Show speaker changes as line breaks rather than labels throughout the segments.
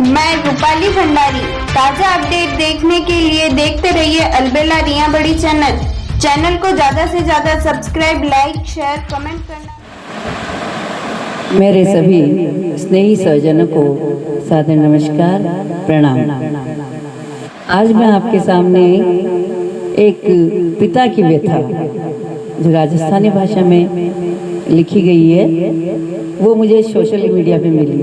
मैं रूपाली भंडारी। ताजा अपडेट देखने के लिए देखते रहिए अलबेला रिया बड़ी चैनल को ज्यादा से ज्यादा सब्सक्राइब, लाइक, शेयर, कमेंट करना।
मेरे सभी स्नेही सज्जनों को सादर नमस्कार, प्रणाम। आज मैं आपके सामने एक पिता की व्यथा जो राजस्थानी भाषा में लिखी गई है, वो मुझे सोशल मीडिया पे मिली।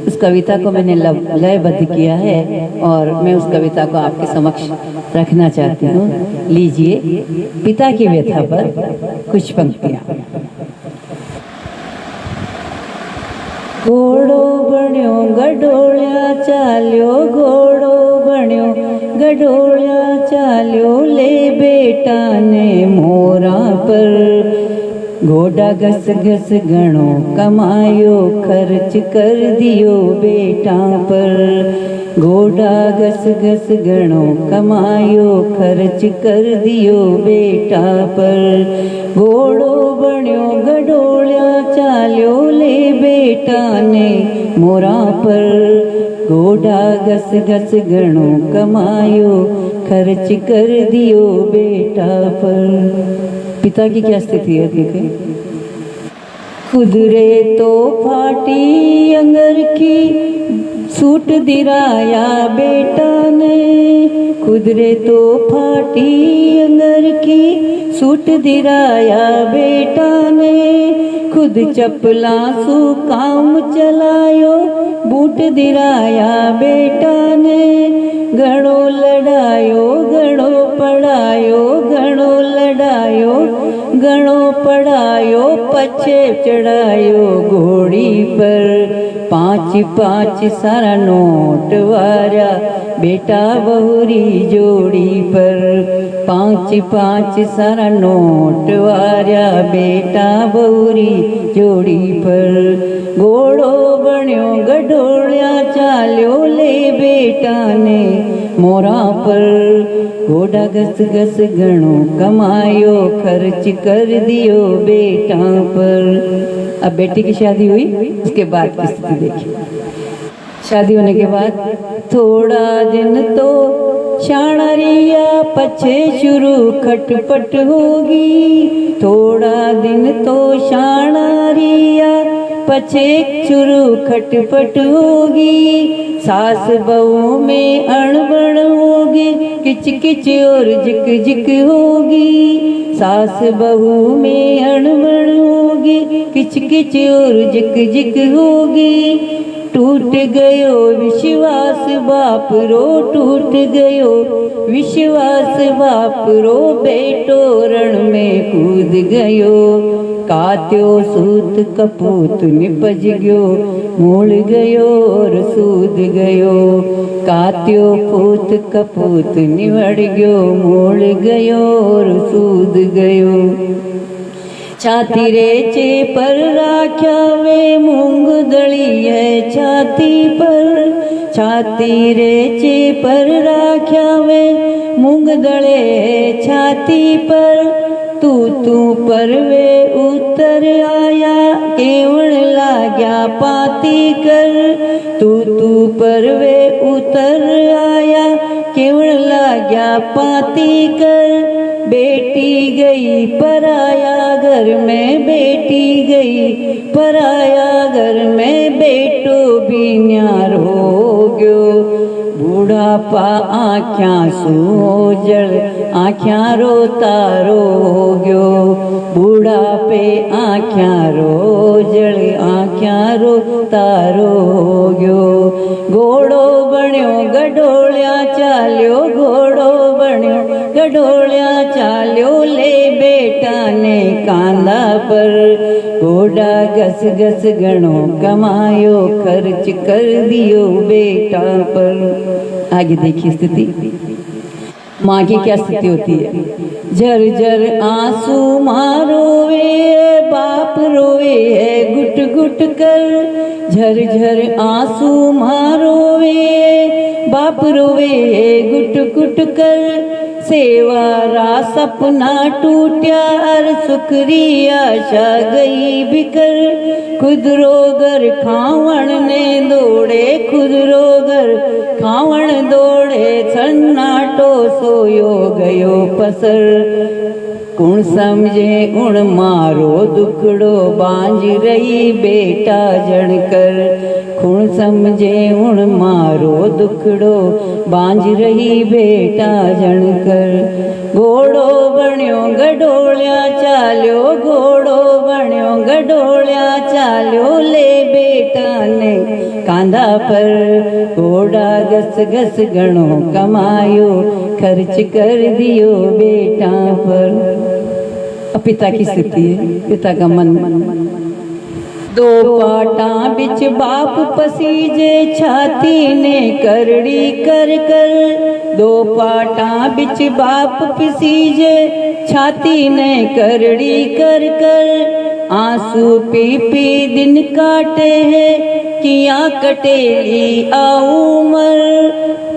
उस कविता को मैंने लयबद्ध किया है और मैं उस कविता को आपके समक्ष रखना चाहती हूँ। लीजिए, पिता की व्यथा पर कुछ पंक्तियाँ। घोड़ो बण्यो गडोळ्या चाल्यो, घोड़ो बण्यो गडोळ्या चाल्यो, ले बेटा ने मोरा पर। घोड़ा घस घस घणो कमायो, खर्च कर दियो बेटा पर। घोड़ा घस घस घणो कमायो, खर्च कर दियो बेटा पर। घोड़ो बण्यो गडोळ्या चाल्यो, ले बेटा ने मोरा पर। घोड़ा घस घस घणो कमायो, खर्च कर दियो बेटा पर। पिता की क्या स्थिति है देखें। खुदरे तो फाटी अंगर की, सूट दिराया बेटा ने। खुदरे तो फाटी अंगर की, सूट दिराया बेटा ने। खुद चपला सु काम चलायो, बूट दिराया बेटा ने। घणो लड़ायो, घणो पढ़ायो, घणो लड़ायो, घणो पढ़ायो, पछे चढ़ायो घोड़ी पर। 5-5 सारा नोट वारा बेटा बहुरी जोड़ी पर। 5-5 सारा नोट वारा बेटा बहुरी जोड़ी पर। घोड़ो बण्यो गडोळ्या चाल्यो, ले बेटा ने मोरा पर। घोड़ा घस घस घणो कमायो, खर्च कर दियो बेटा पर। अब बेटी की शादी हुई, उसके बाद की स्थिति देखिए। शादी होने के बाद थोड़ा दिन तो शाणरिया, पछे शुरू खटपट होगी। थोड़ा दिन तो शाणरिया, पछे शुरू खटपट होगी। सास बहू में अणबण होगी, किच किच और जिक जिक होगी। सास बहू में अणबण होगी, किच किच और जिक जिक होगी। टूट गयो विश्वास बाप रो, टूट गयो विश्वास बाप रो, बेटो रण में कूद गयो। कात्यो सूत कपूत निपज गयो, मूल गयो और सूद गयो। कात्यो पूत कपूत निवड़ गयो, मूल गयो और सूद गयो। छाती रे चे पर राख्या वे, मूंग दली है छाती पर। छाती रे चे पर राख्या वे, मूंग दले छाती पर। तू पर वे उतर आया, केवण लाग्या पाती कर। तू पर वे उतर आया, केवण लाग्या पाती कर। बेटी गई पराया घर में, बेटी गई पराया घर में, बेटो भी न्यार हो गयो। बूढ़ापा आँख्यां सूजल, आँख्यां रोता रो गयो। बूढ़ापे आँख्यां रोजल, आँख्यां रोता रो गयो। घोड़ो बण्यो गडोळ्या चाल्यो, घोड़ो बण्यो गडोळ्या चाल्यो, ले बेटा ने कांधा पर। घोड़ा घस घस घणो कमायो, खर्च कर दियो बेटा पर। आगे देखिए स्थिति। माँ की क्या स्थिति होती है। झर झर आंसू मारो वे, बाप रोवे है गुट गुट कर। झर झर आंसू मारो वे, बाप रोवे है गुट गुट कर। सेवारा सपना टूट्या और सुखरी आशा गई बिकर। खुद रोगर खावण ने दौड़े, खुद रोगर खावण दौड़े, सन्नाटो सोयो गयो पसर। कुण समझे उण मारो दुखड़ो, बांझ रही बेटा जणकर। कुण समझे उण मारो दुखड़ो, बांझ रही बेटा जणकर। घोड़ो बण्यो गडोळ्या चाल्यो, घोड़ो बण्यो गडोळ्या चाल्यो, ले बेटा ने कांधा पर। घोड़ा घस घस घणो कमायो, खर्च कर दियो बेटा पर। पिता की स्थिति है, पिता का मन। दो पाटा बिच बाप पसीजे, छाती ने करड़ी कर कर। दो पाटा बिच बाप पसीजे, छाती ने करड़ी कर कर। आंसू पी पी दिन काटे हैं, किया कटेली आ उमर।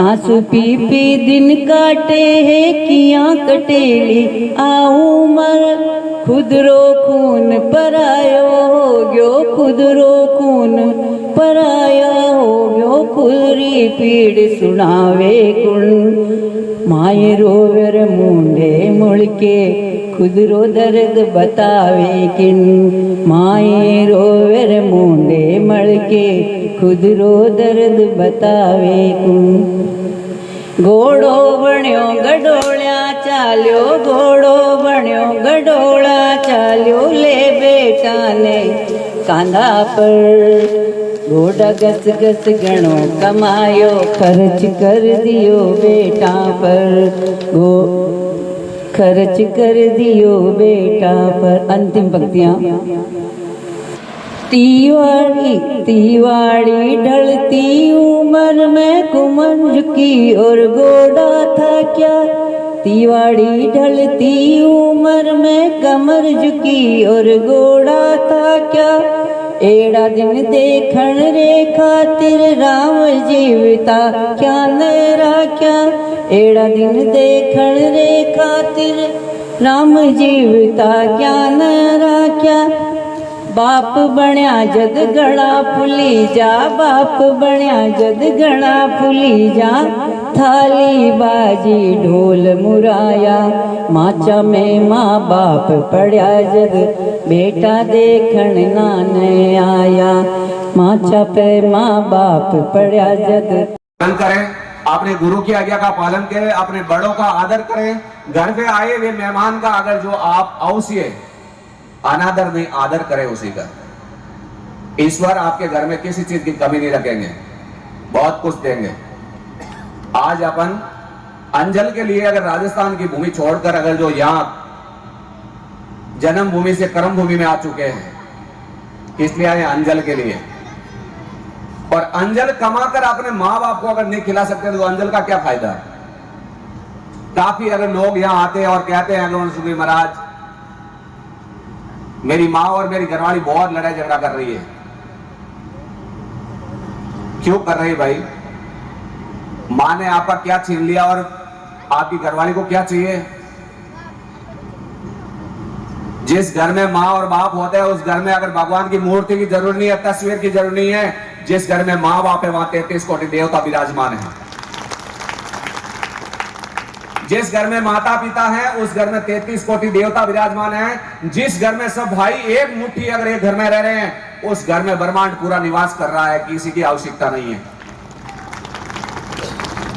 आंसू पी पी दिन काटे हैं, किया कटेली आ उमर। खुद रो खून परायो हो गयो, खुद रो खून पराया हो गयो। खुदरी पीड़ सुनावे कुण, माए रोवर मुंडे मुड़के, खुद रो दर्द बतावे किन। माए रोवर मुंडे मड़के, खुद रो दर्द बतावे कुण। घोड़ो बण्यो गडोळ्या चाल्यो, घोड़ो बण्यो गडोळा चाल्यो, ले बेटा ने कांधा पर। घोड़ा घस घस घणो कमायो, खर्च कर दियो बेटा पर। खर्च कर दियो बेटा पर। अंतिम पंक्तियां। तीवाड़ी तीवाड़ी ढलती उम्र में कुमन झुकी और घोड़ा था क्या। तीवाड़ी ढलती उम्र में कमर झुकी और घोड़ा था क्या। एड़ा दिन देखण रे खातिर राम जीवता क्या नरा क्या। एड़ा दिन देखण रे खातिर राम जीवता क्या नरा क्या। बाप बण्या जद गणा फुली जा, बाप बण्या जद गणा फुली जा। थाली बाजी ढोल मुराया, माचा में माँ बाप पढ़या जद बेटा देखण नाने आया। माचा पे माँ बाप पढ़या जद।
पालन करें, अपने गुरु की आज्ञा का पालन करें, अपने बड़ों का आदर करें। घर पे आए हुए मेहमान का अगर जो आप अवश्य अनादर नहीं आदर करें उसी का, ईश्वर आपके घर में किसी चीज की कमी नहीं रखेंगे, बहुत कुछ देंगे। आज अपन अंजल के लिए अगर राजस्थान की भूमि छोड़कर अगर जो यहाँ जन्म भूमि से कर्म भूमि में आ चुके हैं, इसलिए आए अंजल के लिए। और अंजल कमाकर अपने माँ बाप को अगर नहीं खिला सकते तो अंजल का क्या फायदा। काफी अगर लोग यहाँ आते हैं और कहते हैं अगर महाराज मेरी माँ और मेरी घरवाली बहुत लड़ाई झगड़ा कर रही है। क्यों कर रही भाई? माँ ने आपका क्या छीन लिया और आपकी घरवाली को क्या चाहिए? जिस घर में माँ और बाप होते हैं उस घर में अगर भगवान की मूर्ति की जरूरत नहीं है, तस्वीर की जरूरत नहीं है। जिस घर में माँ बाप है वहां 33 कोटि देवता विराजमान है। जिस घर में माता पिता है उस घर में 33 कोटि देवता विराजमान है। जिस घर में सब भाई एक मुट्ठी अगर एक घर में रह रहे हैं उस घर में ब्रह्मांड पूरा निवास कर रहा है, किसी की आवश्यकता नहीं है।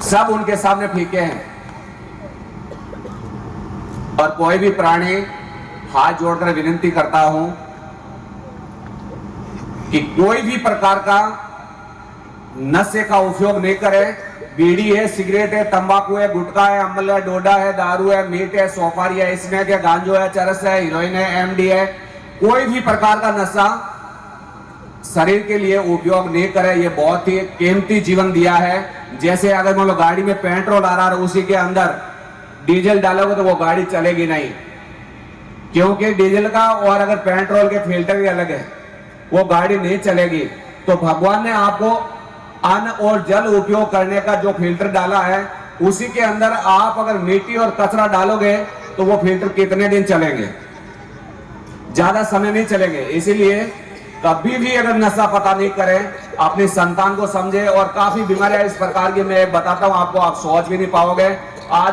सब उनके सामने फीके हैं। और कोई भी प्राणी हाथ जोड़कर विनती करता हूं कि कोई भी प्रकार का नशे का उपयोग नहीं करे। बीड़ी है, सिगरेट है, तंबाकू है, गुटखा है, अम्ल है, डोडा है, दारू है, मीट है, सोफारी है, स्मैक है, गांजो है, चरस है, हीरोइन है, एमडी है, कोई भी प्रकार का नशा शरीर के लिए उपयोग नहीं करे। ये बहुत ही कीमती जीवन दिया है। जैसे अगर मान लो गाड़ी में पेट्रोल आ रहा है और उसी के अंदर डीजल डालोगे तो वो गाड़ी चलेगी नहीं, क्योंकि डीजल का और अगर पेट्रोल के फिल्टर भी अलग है, वो गाड़ी नहीं चलेगी। तो भगवान ने आपको अन्न और जल उपयोग करने का जो फिल्टर डाला है उसी के अंदर आप अगर मिट्टी और कचरा डालोगे तो वो फिल्टर कितने दिन चलेंगे? ज्यादा समय नहीं चलेंगे। इसीलिए कभी भी अगर नशा पता नहीं करें, अपनी संतान को समझे। और काफी बीमारियां इस प्रकार की मैं बताता हूं आपको, आप सोच भी नहीं पाओगे। आज